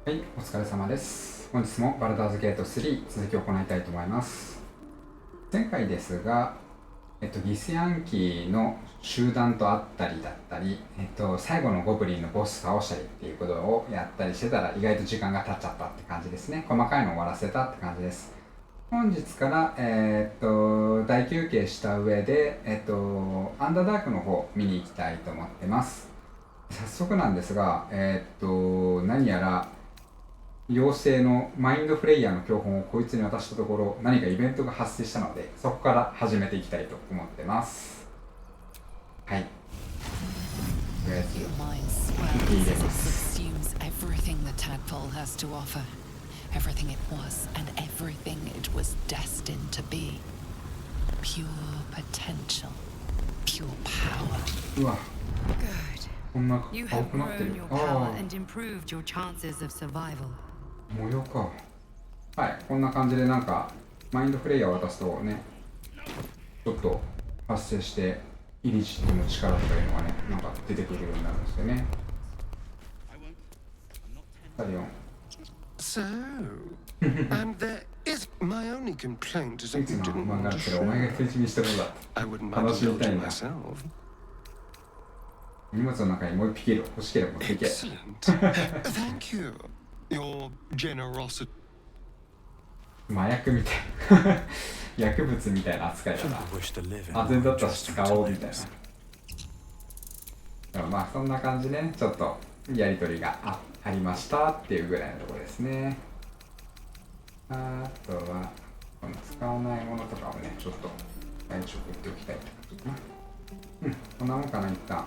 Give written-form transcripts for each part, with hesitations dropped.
はい、お疲れ様です。本日もバルダーズゲート3続きを行いたいと思います。前回ですが、ギスヤンキーの集団と会ったりだったり、最後のゴブリンのボス倒したりっていうことをやったりしてたら意外と時間が経っちゃったって感じですね。細かいのを終わらせたって感じです。本日から、大休憩した上で、アンダーダークの方見に行きたいと思ってます。早速なんですが、何やら妖精のマインドフレイヤーの教本をこいつに渡したところ、何かイベントが発生したので、そこから始めていきたいと思ってます。はい。とりあえず受け入れます。Everything it was and everything it was destined to be. Pure potential. Pure power. うわ、 Good. こんな You 青 have くなって grown る。 your あ power あ、 and improved your chances of survival. 模様か。はい、こんな感じでなんか、マインドフレイヤーを渡すとね、ちょっと発生して、イリジットの力とかいうのがね、なんか出てくるようになるんですよね。So, and there is my only complaint is い that つ you の didn't 漫画 want だ to けど、お前 share. が説明したことだ。 I wouldn't 楽 mind しみたい indulging んだ。 myself. 荷物の中にもう一匹いる。欲しければ持っていけ。 Excellent. Thank you. Your generosity. 麻薬みたいな。薬物みたいな扱いだな。安全だったし使おうみたいな。でもまあそんな感じでね、ちょっとやりとりがありましたっていうぐらいのところですね。あとは、この使わないものとかをね、ちょっと一応言っておきたいって感じかな。こんなもんかな、一旦。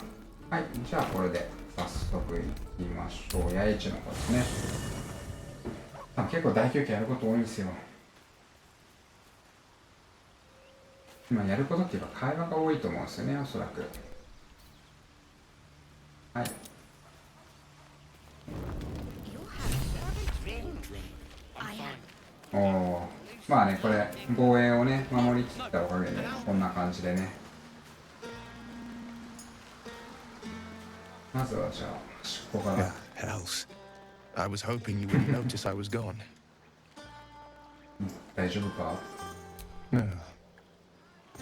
はい、じゃあこれで早速いきましょう。八重地の方ですね。多分結構大休憩やること多いんですよ。今やることっていうか会話が多いと思うんですよね、おそらく。はい。おお、まあね、これ防衛をね守りきったおかげでこんな感じでね。まずはじゃあ端っこから。 Hells. I was hoping you wouldn't notice I was gone. 大丈夫か？ No.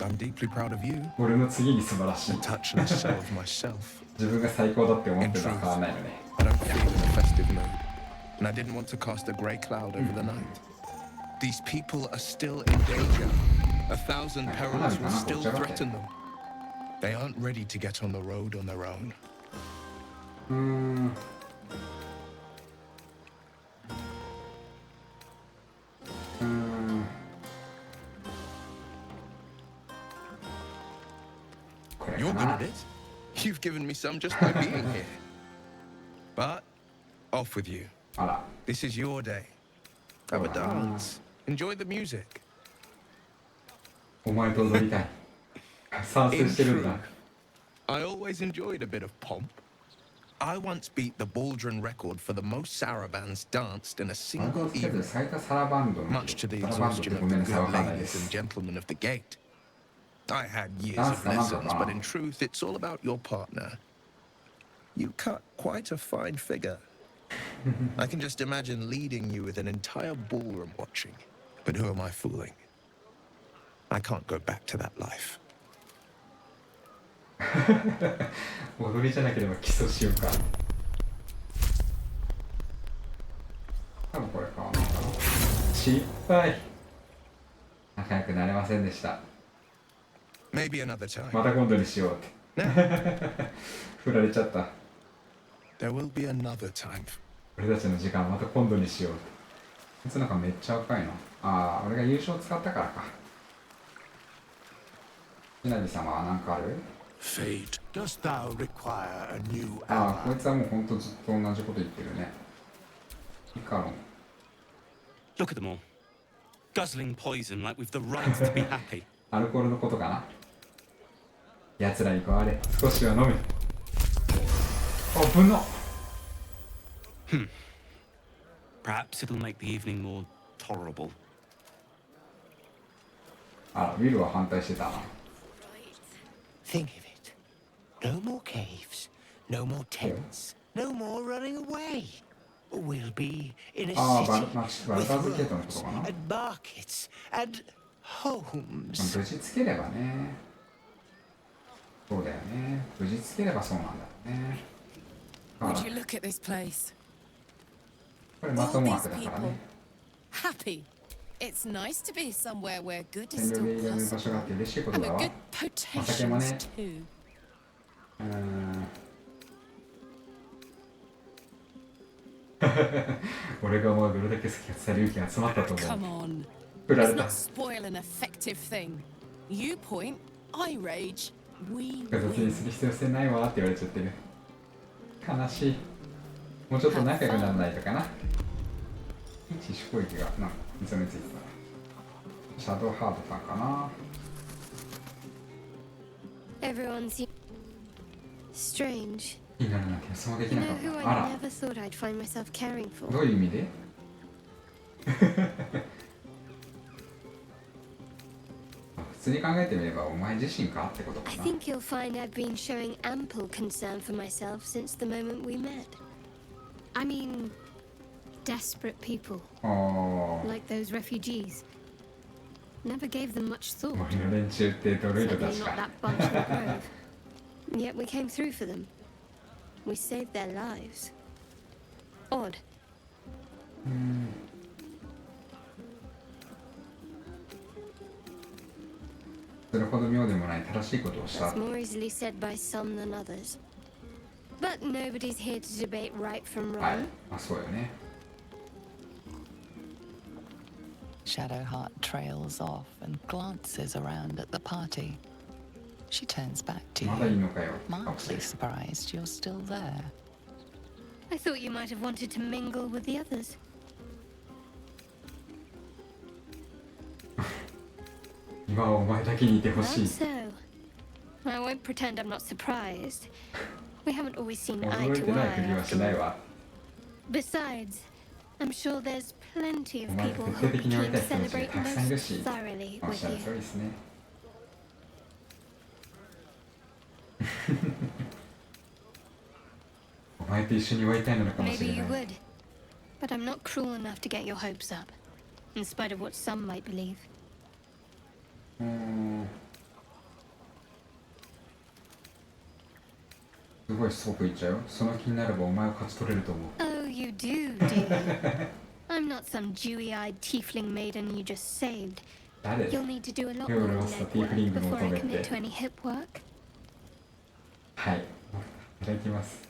I'm deeply proud of you. 俺の次に素晴らしい。 The touchless self of myself. 自分が最高だって思っ In てたら truth, 変わらないのね。 I don't feel in a festive mood, and I didn't want to cast a grey cloud over the night. These people are still in danger. 1,000 perils will still threaten them. They aren't ready to get on the road on their own. これ You're か good な。 at it. You've given me some just by being here. But off with you. あら。 This is your day. Have a dance. Enjoy the music. お前と踊りたい。賛成 In してるん truth, だ。 I always enjoyed a bit of pomp. I once beat the Baldron record for the most sarabands danced in a バルダ single ーズゲートで evening, 最多サラバンドの much to the サラバンドって exhaustion ご of めん the なさい、わ good かんないで ladies す。 and gentlemen of the gate. I had years Dance ofかなんか lessons, か but な。 in truth, it's all about your partner. You cut quite a fine figure. I can just imagine leading you with an entire ballroom watching. But who am I fooling? I can't go back to that life. 踊りじゃなければ基礎しようか。多分これ買わないかな。失敗。仲良くなれませんでした。 Maybe another time. また今度にしようって。振られちゃった。 There will be another time. 俺たちの時間また今度にしようって。こいつなんかめっちゃ赤いの。ああ、俺が優勝使ったからか。ひなび様は何かある？ Fate, dost thou require a new ああ、こい ally? つはもうほんとずっと同じこと言ってるね。イカロン。 Look at them all. Guzzling poison like we've the right to be happy. アルコールのことかな。奴らに加われ、少しは飲め。危なっ。 Perhaps it'll make the evening more tolerable. あ、ウィルは反対してたな。 Think of it. No more caves, no more tents, no more running away. We'll be in a ああ、バ city ルダーズゲートのことかな。 and markets and homes. 無事つければね。そうだよね。無事つければそうなんだよね。だか Would ら you look at this place? これまと All も these 枠だから people ね。 happy. It's nice to be somewhere where good 占 is 領 still でいられる場所があって possible. 嬉しいこと And だ with わ。 good お酒も potations ね。 too. 俺が思うどれだけ好きか伝える勇気が詰まったと Come 思う。 on. 振ら Let's れた。 not spoil an effective thing. You point, I rage, we 複雑に win. する必要性ないわって言われちゃってる。悲しい。もうちょっと仲良くならないとかな。一思考域がなんか水についてた。シャドウハートさんかな。 Everyone seems strange. 気になるなんて予想でき You なか know っ who た。あ I ら、 never thought I'd find myself caring ど for? ういう意味で普通に考えてみればお前自身かってことか I な。 think you'll find I've been showing ample concern for myself since the moment we met. I mean, desperate people ああ、 like those refugees. Never gave them much thought. 周りの連中ってドルイド Certainly たち not か。 that bunch in the grove. Yet we came through for them. We saved their lives. Odd. それほど妙でもない正しいことをした。 That's more easily said by some than others. But nobody's here to debate right from はい wrong.。まあそうよね。 Shadowheart trails off and glances around at the party. She turns back to まだいい you, のかよ。顔して mildly る surprised you're still there. I thought you might have wanted to mingle with the others. 今はお前だけにいてほしい That's。so. I won't pretend I'm not surprised. We haven't always seen eye 驚い to てない eye ふりは after しない all. わ。 Besides, I'm sure there's plenty お of 前 people 徹 who 底的 would に会い keen た to い人たちが celebrate たくさんいるし。 most thoroughly おっしゃ with る you. 通りですね。お前と一緒に会いたいのかもし Maybe れ you ない。 would. But I'm not cruel enough to get your hopes up, in spite of what some might believe. すごいすごく言っちゃうよ。その気になればお前を勝ち取れると思う。 Oh, you do, do you? I'm not some dewy-eyed tiefling maiden you just saved. 誰 You'll need to do a lot You're more lost at legwork tiefling before I 求めて。 commit to any hip work. はい。いただきます。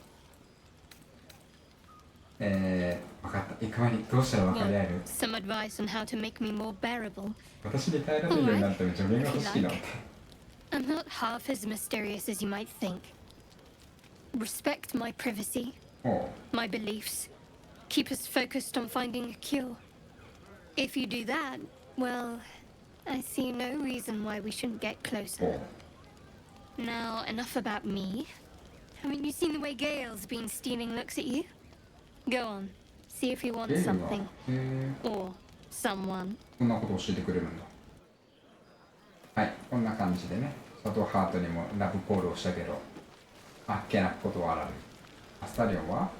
わかった。行く前にどうしたら分かり合える Well, some advice on how to make me more bearable. 私に耐えられるようになるために助言が欲しいの。 I'm not half as mysterious as you might think. Respect my privacy, おう my beliefs. Keep us focused on finding a cure. If you do that, well, I see no reason why we shouldn't get お closer. う Now, enough about me. Haven't you seen the way Gale's been stealing looks at you? Go on, see if he ゲ wants ームは something. Or someone. こんなこと教えてくれるんだ。はい、こんな感じでね、シャドウハートにもラブコールをしたけど、あっけなく断られる。アスタリオンは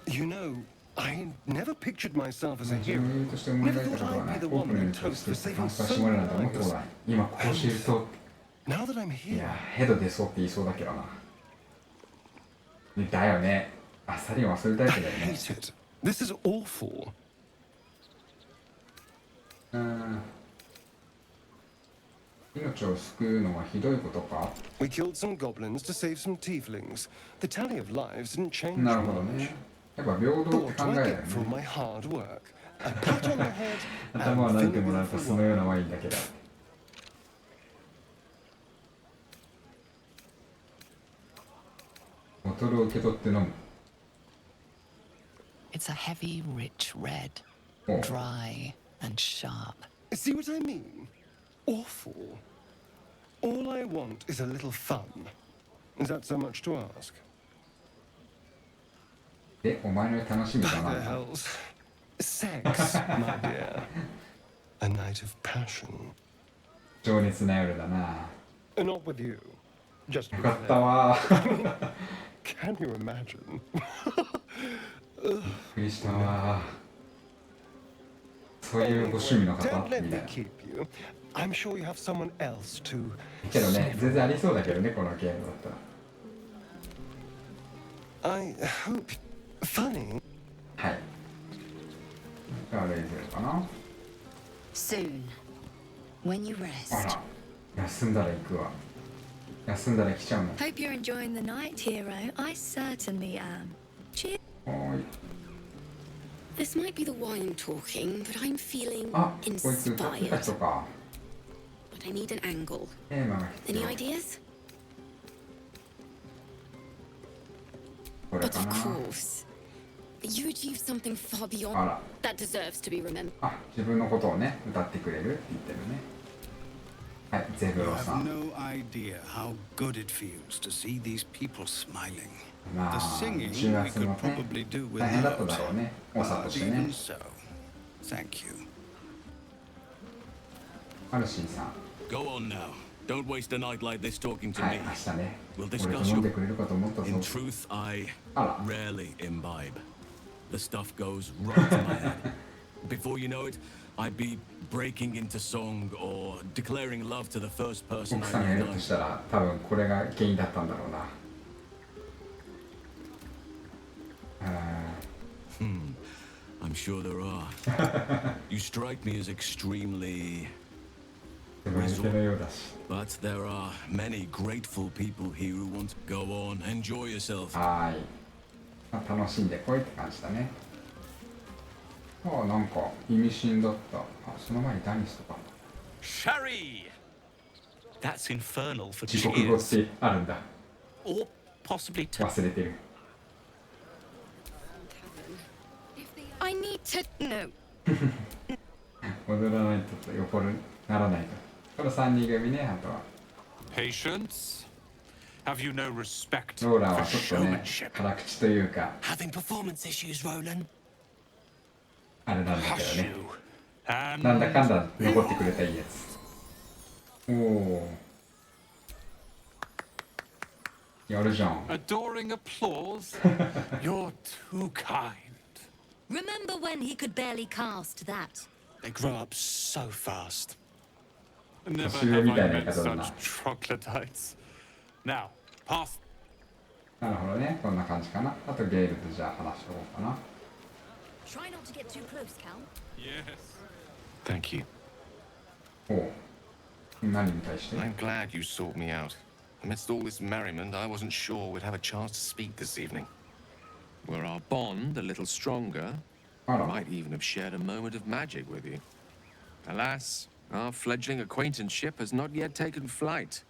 You know, I never pictured myself as a 自 hero. 分として思い Never 描いた thought ことは I'd な be い。 the 多く one の in 命を toast 捨て for て saving 参加して so もらう many なんて思ったことは lives. ない。今こうしていると、 Now that I'm い here, や、ヘド出そうって言いそうだけどな。だよね。アスタリオンはそういうタイ I プだよね。 hate it. This is awful. 命を救うのはひどいことか We killed some goblins to save some tieflings. The tally of lives didn't change なるほど much. ね。やっぱ平等 But って what 考 do え I だよ get for ね。 my hard work? A pat on the head 頭を and 撫でてもらう vinegar と for そのような wine. ワインだけだ。ボトルを受け取って飲む。 It's a heavy, rich red, おう dry and sharp. See what I mean? Awful. All I want is a little fun. Is that so much to ask? で、お前の楽しみだ By な the。hells. Sex, my dear. A night of passion. 情熱な夜だな。 Not with you. Just よ with かった them. わ。 Can you imagine? クリりしたわ。そういうご趣味の方 Don't み let たい me な。 keep you. I'm sure you have someone else to. けどね、全然ありそうだけどね、このゲームだったら。 I hope. Funny. はい。じゃあレイゼルかな。 Soon, when you あ rest. ら、休んだら行くわ。休んだら来ちゃうの。 Hope you're enjoying the night, hero. I certainly am. Cheers. はーい。 This might be the wine talking, but I'm feeling あ、こいつ歌ってた inspired. 人か。 But I need an angle. テーマが必 Any 要。 ideas? これ But か of な。 course, you achieved something far あ beyond ら、 that deserves to be remembered. あ、自分のことをね、歌ってくれるって言ってるね。はい、ゼブ You ロさ have ん。 no idea how good it feels to see these people smiling. まあ、 The singing 10 we 月 could のね、 probably do 大変だった without. だろうね、多さと But してね even。so, thank you. アルシンさん。 Go on now. Don't waste a night like this talking to はい、 me. 明日ね。 We'll 俺 discuss と飲んで your... くれるかと思ったぞ。 In truth, I Ah. rarely imbibe. The stuff goes right to my head. Before you know it, I'd be breaking into song or declaring love to the first person 奥さんが I やる know. としたら、多分これが原因だったんだろうな。I'm sure there are. You strike me as extremely... でも相手のようだし。 But there are many grateful people here who want to go on, enjoy yourself. はーい。まあ、楽しんでこいって感じだね。ああ、なんか意味深だった。あ、その前にダニスとか。 Sherry! That's infernal for 地獄語っ cheers. てあるんだ。 Or possibly to... 忘れてる。 I need to know. 踊らないと横にならないと。この3人組ね、あとは。 Patience? Have you no respect ローラン for はちょっとね、 showmanship? 辛口というか、 Having performance issues, Roland. あれなんだけ Hush どね。 you. And なんだかんだ残ってくれたいいやつ。おお。やるじゃん。 adoring applause? You're too kind. Remember when he could barely cast that? They grow up so fast. Never Sure, have we I don't met make such it on that. troglodytes. Now, pass. なるほどね、こんな感じかな。あとゲイルとじゃあ話しておこうかな。 Try not to get too close, Cal. Yes. Thank you. おお。何に対して？ I'm glad you sought me out. Amidst all this merriment, I wasn't sure we'd have a chance to speak this evening. Were our bond a little stronger, あ I ら。 might even have shared a moment of magic with you. Alas, our fledgling acquaintanceship has not yet taken flight.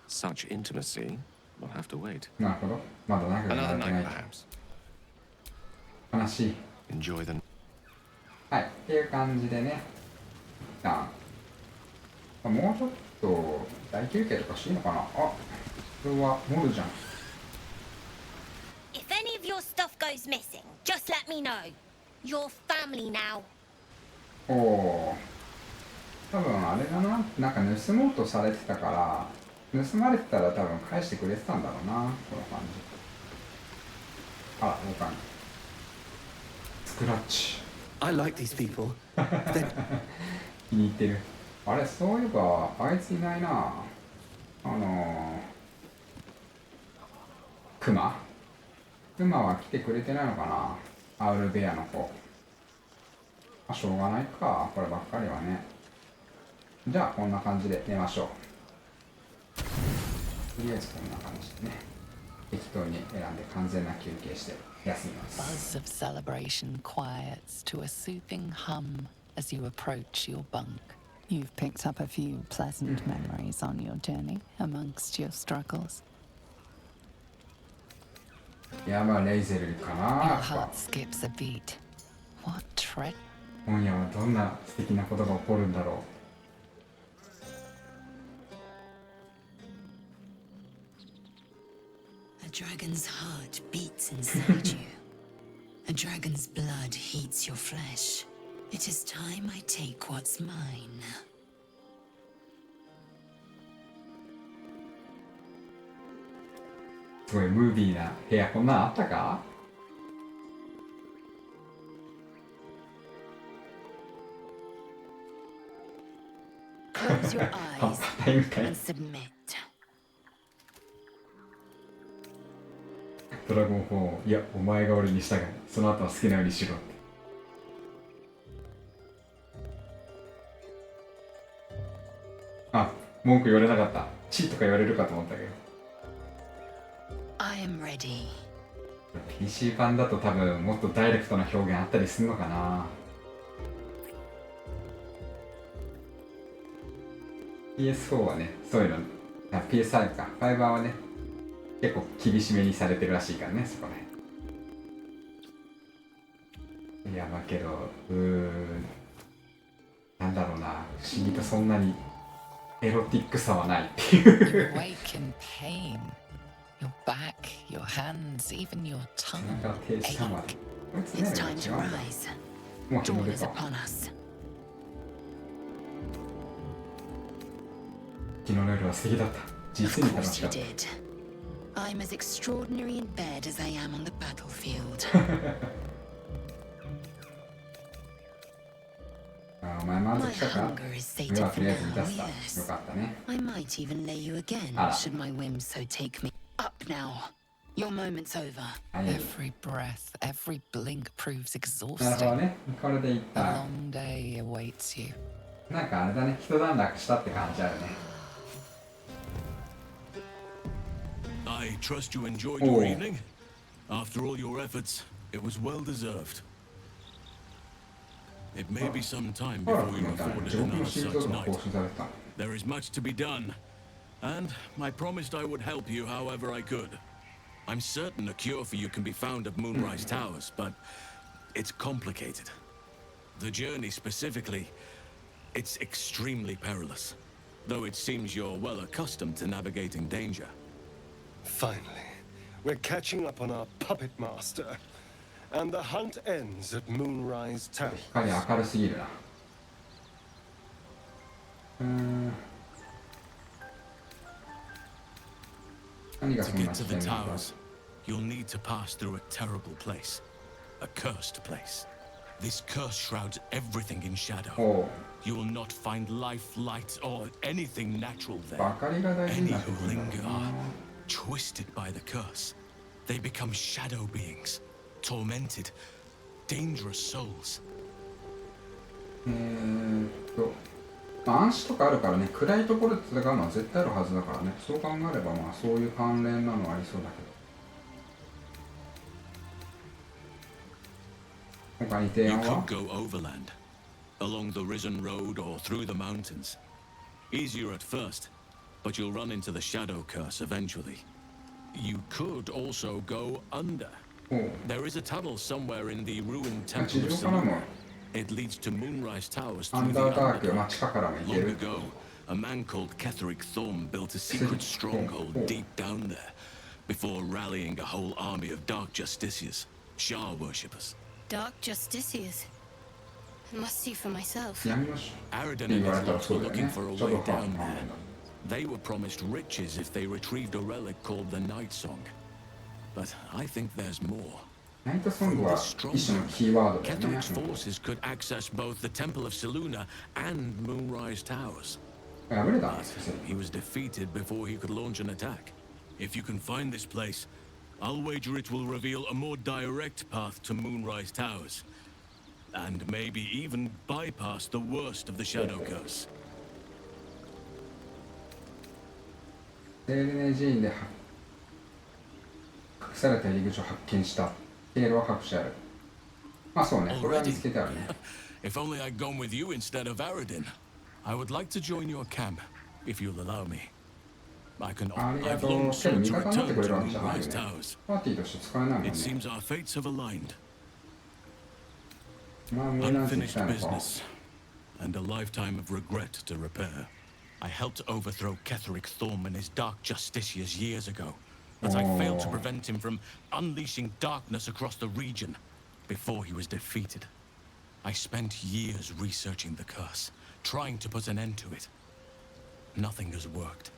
Such intimacy will have to wait. なるほど。まだ仲良く Another なれてな night, い。 perhaps. 悲しい。 Enjoy the... はい。っていう感じでね。一旦。もうちょっと大休憩とかしていいのかな。あ、これはモルじゃん。 If any of your stuff goes missing, just let me know. You're family now. おお。多分あれだな。なんか盗もうとされてたから、盗まれてたら多分返してくれてたんだろうな。この感じ。あ、わかんない。スクラッチ。 I like these people. 気に入ってる。あれ、そういえばあいついないな。クマは来てくれてないのかな。アウルベアの子。まあ、しょうがないか、こればっかりはね。じゃあこんな感じで寝ましょう。とりあえずこんな感じでね、適当に選んで完全な休憩して休みます。 Buzz of celebration quiets to a soothing hum as you approach your bunk. You've picked up a few pleasant memories on your journey amongst your struggles. いや、まあレイゼルかな。 Your やっぱ heart skips a beat. What tread? 今夜はどんな素敵なことが起こるんだろう。 A dragon's heart beats inside you. A dragon's blood heats your flesh. It is time I take what's mine. すごいムービーな部屋、こんなんあったか？ Close your パ eyes タイムかい and submit. ドラゴンホーン、いや、お前が俺に従い、その後は好きなようにしろって。あ、文句言われなかった。チーとか言われるかと思ったけど。I am ready. PC 版だと多分もっとダイレクトな表現あったりするのかな。PS4 はね、そういうの、PS5 か、5版はね、結構厳しめにされてるらしいからね、そこね。いや、まあけど、なんだろうな、不思議とそんなにエロティックさはないっていう。 You wake in pain. Your back, your hands, even your tongue 背中手下まで。 ache. これつ It's ね time る to の違うんだ。 rise. もう日の Dawn 出 is か。 upon us. 昨日の夜は素敵だった。 Of 実に楽 course し you かった。 did. I'm as extraordinary in bed as I am on the battlefield. あ、お前満 My 足したか？ hunger is 目 sated はと for りあえず満 now, たした。 yes. よかったね。 I might even lay you again, Ah. should my whims so take me. Up now. Your moment's over. はい。 Every breath, every blink proves なるほど exhausting. ね。これで一 A 旦、 long day awaits you. なんかあれだね、一段落したって感じあるね。 I trust you enjoyed Oh. your evening. After all your efforts, it was well deserved. It may be some time ほら、 before you なんか afforded 上空 another の心 such 臓が night. 更新されてた。 There is much to be done, and I promised I would help you however I could. I'm certain a cure for you can be found at Moonrise Towers, but it's complicated. The journey specifically, it's extremely perilous, though it seems you're well accustomed to navigating danger. Finally, we're catching up on our puppet master. And the hunt ends at Moonrise Tower. 光明るすぎるな。何が To そんな get 危 to the 険なんだ。 towers, you'll need to pass through a terrible place. A cursed place. This curse shrouds everything in shadow. おう、 You will not find life, light, or anything natural バ there. カリが大事に Any なってく who るんだ linger ろうな。 are twisted by the curse. They become shadow beings, tormented, dangerous souls. まあ、暗視とかあるからね、暗いところで戦うのは絶対あるはずだからね、そう考えればまあそういう関連なのはありそうだけど。他に提 You 案は could go overland, along the risen road or through the mountains. Easier at first, but you'll run into the shadow curse eventually. You could also go under. おう、 There is a tunnel somewhere in the ruined まあ temple 地 of 上からも Selena. It leads to Moonrise Towers ア through ン the ダーダーク、 underground. まあ地下からも行け Long る。 ago, a man called Ketheric Thorm built a secret stronghold deep down there before rallying a whole army of dark justiciars, Shah worshippers. Dark Justiciars. I must see for myself. 闇のし Aridin って and 言われ his たら lot そ were うだよ looking ね。 for a シャドウ way ハート down の there. They were promised riches if they retrieved a relic called the Night Song. But I think there's more. ナイトソングは一種のキーワードだよね。 Ketheric's forces could access both the Temple of Seluna and Moonrise Towers. 破れたん But ですよ。 he was defeated before he could launch an attack. If you can find this place, I'll wager it will reveal a more direct path to Moonrise Towers. And maybe even bypass the worst of the Shadow Curse. セールネ寺院で隠された入り口を発見した。経路は隠してある。まあそうね、これは見つけてあるね。 If only I'd gone with you instead of Aridin. I would like to join your camp, if you'll allow me. I can. ありが I've とう。 long けど sought 味 to 方になって return くれ to るわけじゃないよ Moonrise ね。 Towers. パーティーとして使えないもんね It。seems our fates have aligned. まあ無理なんて言っ Unfinished たのか。 business, and a lifetime of regret to repair. I helped overthrow Ketheric Thorm and his dark justiciars years ago, but I failed to prevent him from unleashing darkness across the region before he was defeated. I spent years researching the curse, trying to put an end to it. Nothing has worked.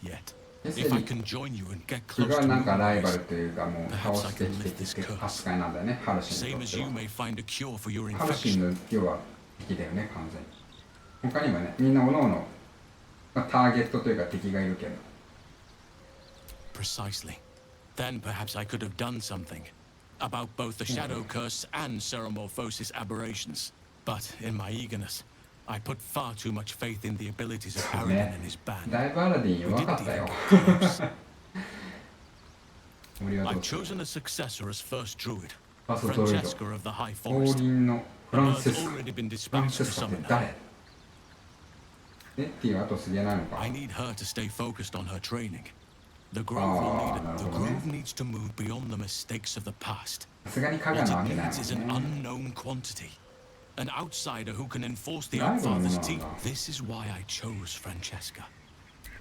Yet, if I can join you and get それ close が to なんかライバ Moonrise, ルというかもう倒してきてきて扱いなんだよね、ハルシンに same とっ as て you は。 may find a cure for your ハルシン infection. の要は敵だよね、完全に。他にもね、みんな各々、ターゲットというか敵がいるけど。Precisely. Then perhaps I could have done something about both the Shadow Curse and Ceramorphosis aberrations. But in my eagerness, I put far too much faith in the abilities of Paladin and his band. だいぶアラディン弱かったよ。I've chosen a successor as first druid, ファーストドロイド。 Francesca of the High 降 Forest. 臨のフラン Bird セスカ。 already been フラン dispatched セ to スカっ summon て her. 誰？ネッティはあとすげえないのか。 I need her to stay focused on her training. The grove will need it. The grove needs to move beyond the mistakes of the past. さすがに加賀 What なわ it けない needs is も an んね。 unknown quantity. An outsider who can enforce the Right, Outfather's no, no, teeth. no. This is why I chose Francesca.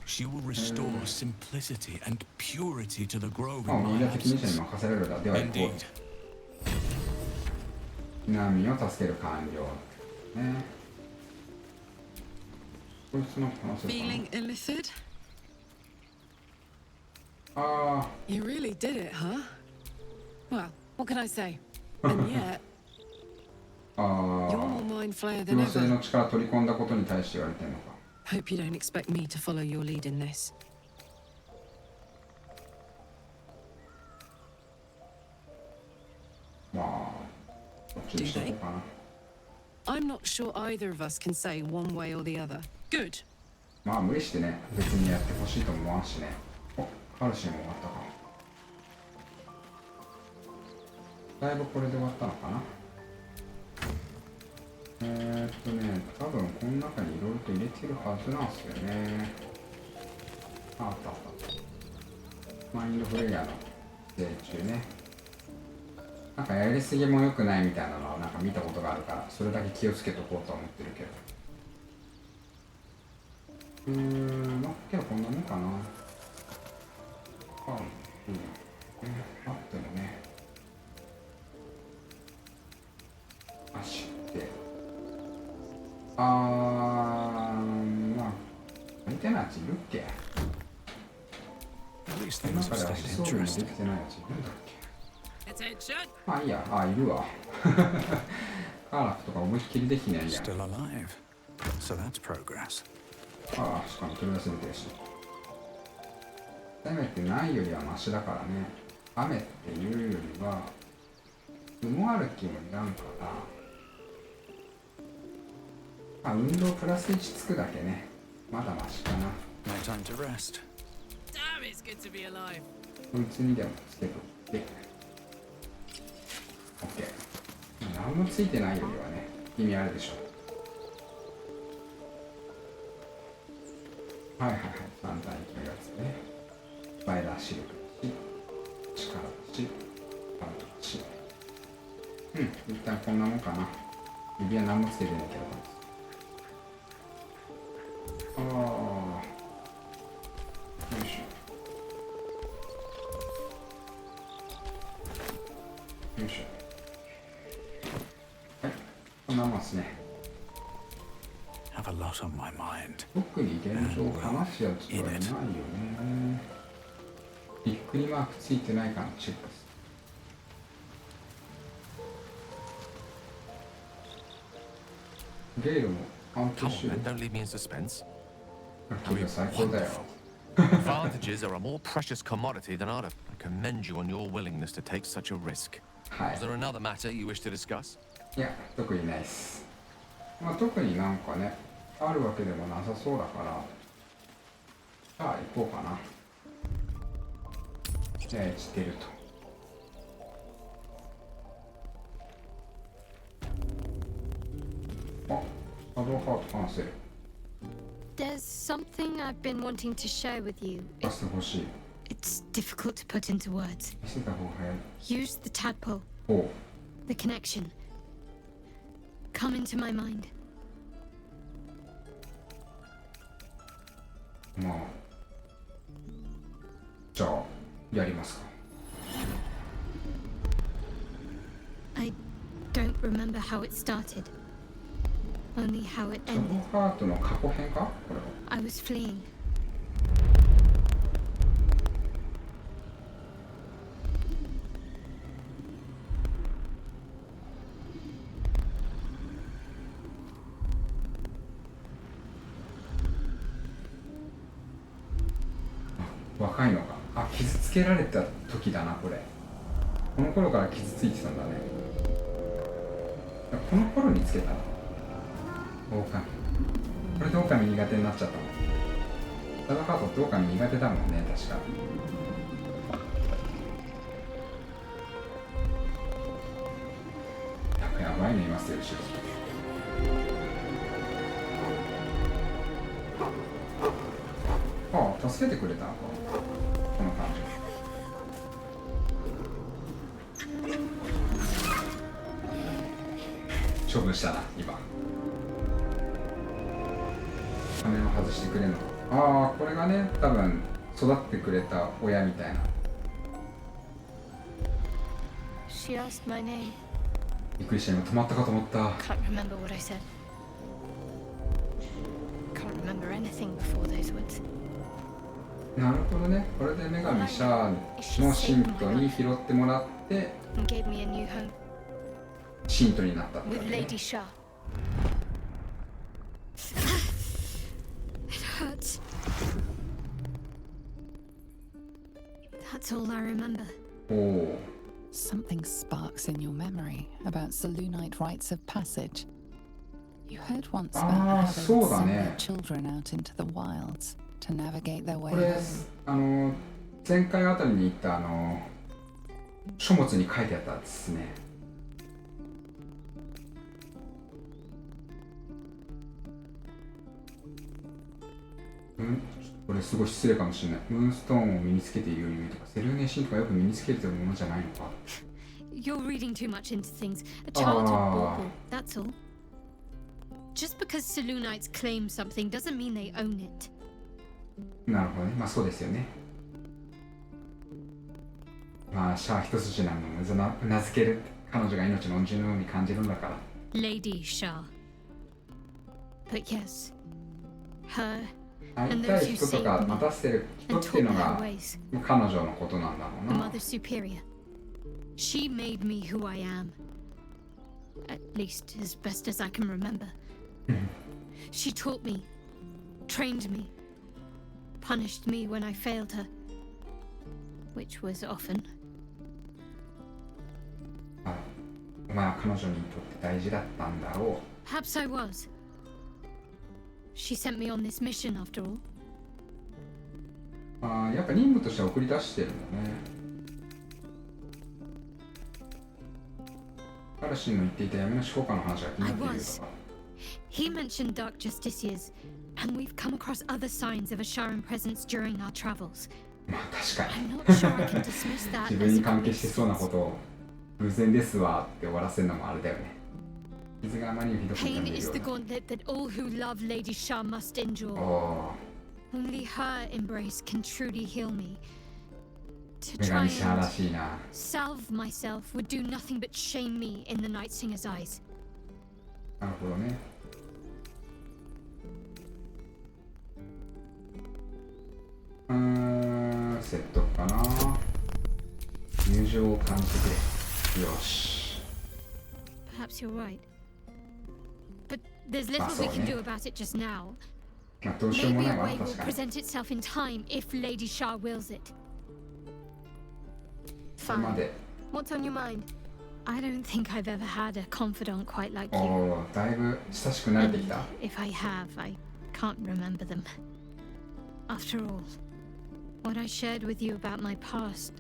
She will restore simplicity and purity to the grove まあ、 in みんな my 責任者 absence. に任せられるだ。では行こ Indeed. う。避難民を助ける完了。ね。こいつの話せる Feeling illithid? かな。ああ。 You really did it, huh? Well, what can I say? And yet, あ you're あ。 more mind flayer than 妖精 ever. の力取り込んだことに対して言われてるのか。 Hope you don't expect me to follow your lead in this. まあ、こっちにしておこうかな。 I'm not sure either of us can say one way or the other. Good. まあ無理してね、別にやってほしいとも思わんしね。お、ハルシーも終わったか。だいぶこれで終わったのかな。多分この中にいろいろと入れてるはずなんですよね。あったあった。マインドフレイヤーの税中ね。なんかやりすぎも良くないみたいなのはなんか見たことがあるから、それだけ気をつけとこうとは思ってるけど。まあけどこんなもんかな。あってもね。走って。まあ、似てないやついるっけ？ At least なん things か have で足 stayed そうにでき interesting. てないやついるんだっけ？ Attention. まあいいや、いるわ。カーラクとか思いっきりできないやん。 Still alive. So that's progress. しかも取り忘れてるし。せめてないよりはマシだからね。雨っていうよりは、雲歩きもいらんかな。運動プラス1つくだけね。まだマシかな。 No time to rest. Damn, it's good to be alive. こいつにでもつけとって。OK。何もついてないよりはね、意味あるでしょ。はいはいはい。簡単にいけるやつね。スパイダーシルクだし、力だし、パルトだし。一旦こんなもんかな。指は何もつけてないけど。よいしょ。よいしょ。はい、こんなもんですね。Have a lot on my mind. 特に現状話すやつはいないよね。びっくりマークついてないかのチェックです。ゲイルも半 Come 年 on, then, don't leave me in suspense. 気が最高だよ。 Advantages are a more precious commodity than art. I commend you on your willingness to take such a risk. はい Is。there another matter you wish to discuss? いや、特にないっす。まあ特になんかね、あるわけでもなさそうだから、じゃあ行こうかな。じゃあしてると。あ、シャドウハート話せる。 There's something I've been wanting to share with you. 出してほしい。 It's difficult to put into words. 見せた方が早い。 Use the tadpole, おう。 the connection. Come into my mind. まあ。じゃあ、やりますか。 I don't remember how it started. Only how it シャド ended. ウハートの過去編かこれは。 I was fleeing. 若いのか。あ、傷つけられた時だなこれ。この頃から傷ついてたんだね。この頃につけたの。狼。これで狼苦手になっちゃったの。シャドウハートって狼苦手だもんね、確か。なんかやばいのいますよ、後ろ。ああ、助けてくれたのか。この感じ。処分したな、今。仮面を外してくれるのか。ああ、これがね、多分育ってくれた親みたいな。She asked my name. びっくりした、今止まったかと思った。 Can't remember what I said. Can't remember anything before those words. なるほどね。これで女神シャーの信徒に拾ってもらって、 And gave me a new home 信徒になったってわ with けね。 Lady Shah. It hurts. That's all I remember. おお。 Something sparks in your memory about Selûnite rites of passage. You heard once about how they would send their children out into the wilds to navigate their way これ home. 前回あたりに言った書物に書いてあったんですね。これすごい失礼かもしれない。ムーンストーンを身につけているように見えるとか、セルーネ神父がよく身につけてるものじゃないのか。 You're reading too much into things. A childhood bauble, that's all. Just because Selûnites claim something doesn't mean they own it. なるほどね。まあそうですよね。まあシャア一筋なのをうなずける。彼女が命の恩人のように感じるんだから。Lady Shah. But yes, her 会いたい人とか待たせる人っていうのが彼女のことなんだろう the な。 Mother Superior. She made me who I am. At least as best as I can remember. She taught me, trained me, punished me when I failed her, which was often. お前は彼女にとって大事だったんだろう。 Perhaps I was. She sent me on this mission after all. やっぱ任務として送り出してるんだね。彼氏の言っていた闇の思考家の話が気になっているとか。 He mentioned dark justiciars, and we've come across other signs of a Sharan presence during our travels. まあ確かに。 I'm not sure I can dismiss that 自分 as に a 関係してそうな coincidence. ことを偶然ですわって終わらせるのもあれだよね。傷があまりにひどく感 Pain じる is よ the う gauntlet that all who love Lady Shah must endure. な。Only her embrace can truly heal me. To 女 try 神シャアら and しいな。 salve myself would do nothing but shame me in the Night Singer's eyes. なるほどね。セットかな。友情を感じてくれ。よし。 Perhaps you're right. But there's little we can do about it just now. まあどうしようも Maybe ない a わ way な、 will 確かに。 present itself in time if Lady Shah wills it. それま Fine. で。 What's on your mind? I don't think I've ever had a confidant quite like お you. お、だいぶ親しくなれてきた。 If I have, I can't remember them. After all, what I shared with you about my past,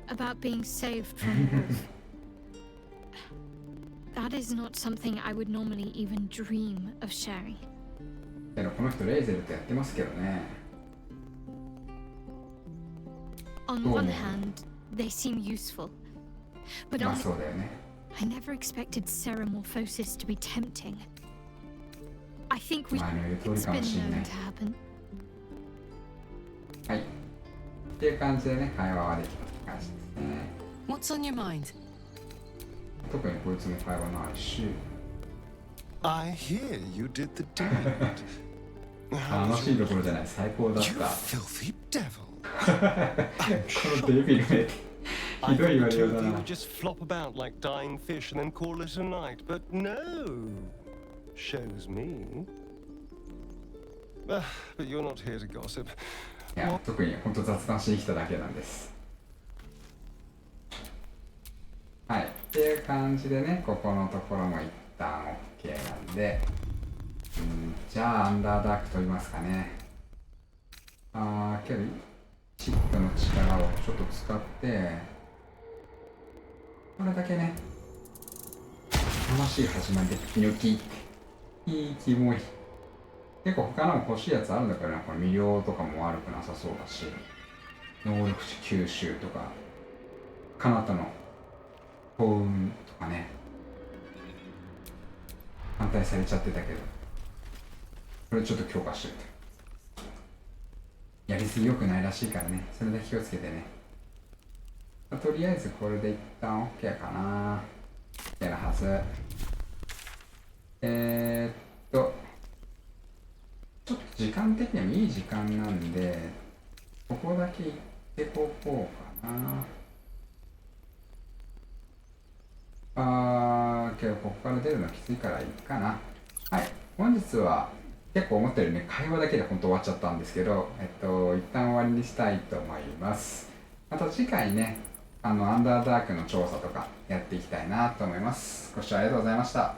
about being saved from a wolf, that is not something I would normally even dream of sharing. けどこの人レイゼルとやってますけどね。 On Oh. one hand, they seem useful, but まあ on そうだよね。 I never expected Ceramorphosis to be tempting. I think まあ言う通り it's かも been しれな known い。 to happen. はい。っていう感じでね、会話はできたって感じですね。 What's on your mind? 特にこいつも会話ないし。 I hear you did the deed. 楽しいところじゃない、最高だっ You た。 filthy devil. このデビルめひどい言われようだ You な。 would just flop about like dying fish and then call it a night, but no. Shows me. But you're not here to gossip. いや、特に本当雑談しに来ただけなんです。はい、っていう感じでね、ここのところも一旦 OK なんで、じゃあアンダーダーク取りますかね。けどチップの力をちょっと使ってこれだけね、楽しい始まりでニョキっていいキモい。結構他のも欲しいやつあるんだからな。これ魅了とかも悪くなさそうだし、能力値吸収とか彼方の幸運とかね、反対されちゃってたけど、これちょっと強化しておいて。やりすぎ良くないらしいからね、それだけ気をつけてね。とりあえずこれで一旦 OK かな。OK なはず。ちょっと時間的にもいい時間なんで、ここだけ行ってこうかな。けどここから出るのきついからいいかな。はい、本日は結構思ったよりね、会話だけで本当終わっちゃったんですけど、一旦終わりにしたいと思います。また次回ね、アンダーダークの調査とかやっていきたいなと思います。ご視聴ありがとうございました。